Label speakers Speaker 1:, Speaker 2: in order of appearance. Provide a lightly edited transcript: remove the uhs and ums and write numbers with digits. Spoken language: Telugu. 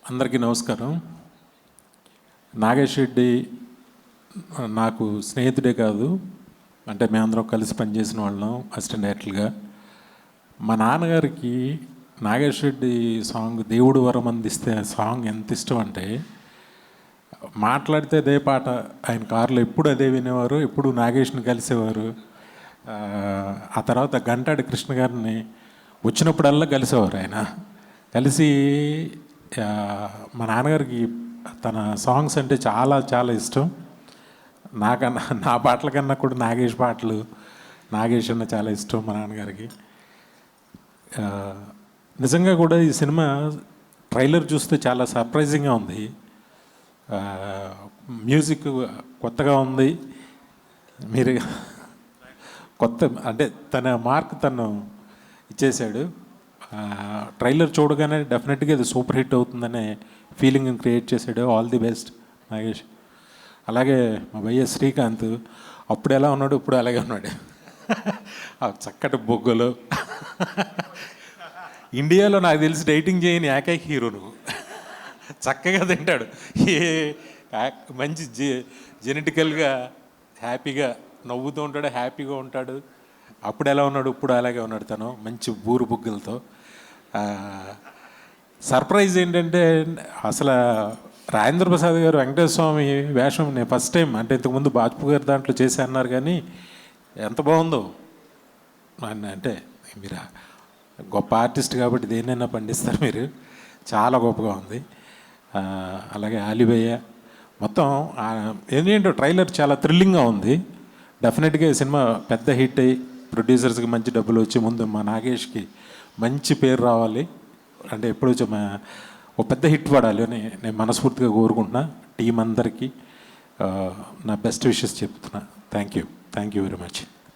Speaker 1: అందరికీ నమస్కారం. నాగేష్ రెడ్డి నాకు స్నేహితుడే కాదు, అంటే మేమందరం కలిసి పనిచేసిన వాళ్ళం అసిస్టెంట్ డైరెక్టర్గా. మా నాన్నగారికి నాగేష్ రెడ్డి సాంగ్ దేవుడు వరం అందిస్తే సాంగ్ ఎంత ఇష్టం అంటే, మాట్లాడితే అదే పాట, ఆయన కారులో ఎప్పుడు అదే వినేవారు, ఎప్పుడు నాగేష్ని కలిసేవారు. ఆ తర్వాత గంటాడి కృష్ణ గారిని వచ్చినప్పుడల్లా కలిసేవారు. ఆయన కలిసి మా నాన్నగారికి తన సాంగ్స్ అంటే చాలా చాలా ఇష్టం. నా పాటల కన్నా కూడా నాగేష్ పాటలు, నాగేష్ అన్న చాలా ఇష్టం మా నాన్నగారికి. నిజంగా కూడా ఈ సినిమా ట్రైలర్ చూస్తే చాలా సర్ప్రైజింగ్గా ఉంది. మ్యూజిక్ కొత్తగా ఉంది. మీరు కొత్త అంటే తన మార్క్ తను ఇచ్చేశాడు. ట్రైలర్ చూడగానే డెఫినెట్గా ఇది సూపర్ హిట్ అవుతుందనే ఫీలింగ్ క్రియేట్ చేశాడు. All the best Nagesh. అలాగే మా భయ్య శ్రీకాంత్ అప్పుడు ఎలా ఉన్నాడు, ఇప్పుడు అలాగే ఉన్నాడు. ఆ చక్కటి బొగ్గలు. ఇండియాలో నాకు తెలిసి డైటింగ్ చేయని ఏకైక హీరో నువ్వు. చక్కగా తింటాడు, మంచి జెనెటికల్గా హ్యాపీగా నవ్వుతూ ఉంటాడు, హ్యాపీగా ఉంటాడు. అప్పుడు ఎలా ఉన్నాడు, ఇప్పుడు అలాగే ఉన్నాడు. తను మంచి బూరు బుగ్గలతో. సర్ప్రైజ్ ఏంటంటే, అసలు రాజేంద్ర ప్రసాద్ గారు వెంకటేశ్వర స్వామి వేషం నేను ఫస్ట్ టైం, అంటే ఇంతకుముందు బాజ్పూ గారు దాంట్లో చేసి అన్నారు, కానీ ఎంత బాగుందో. అంటే మీరు గొప్ప ఆర్టిస్ట్ కాబట్టి దేన్నైనా పండిస్తారు మీరు. చాలా గొప్పగా ఉంది. అలాగే ఆలిబయ్య మొత్తం ఏంటంటే ట్రైలర్ చాలా థ్రిల్లింగ్గా ఉంది. డెఫినెట్గా ఈ సినిమా పెద్ద హిట్ అయ్యి ప్రొడ్యూసర్స్కి మంచి డబ్బులు వచ్చి ముందు మా నాగేష్కి మంచి పేరు రావాలి, అంటే ఎప్పుడు ఒక పెద్ద హిట్ పడాలి అని నేను మనస్ఫూర్తిగా కోరుకుంటున్నా. టీం అందరికీ నా బెస్ట్ విషెస్ చెప్తున్నా. Thank you very much.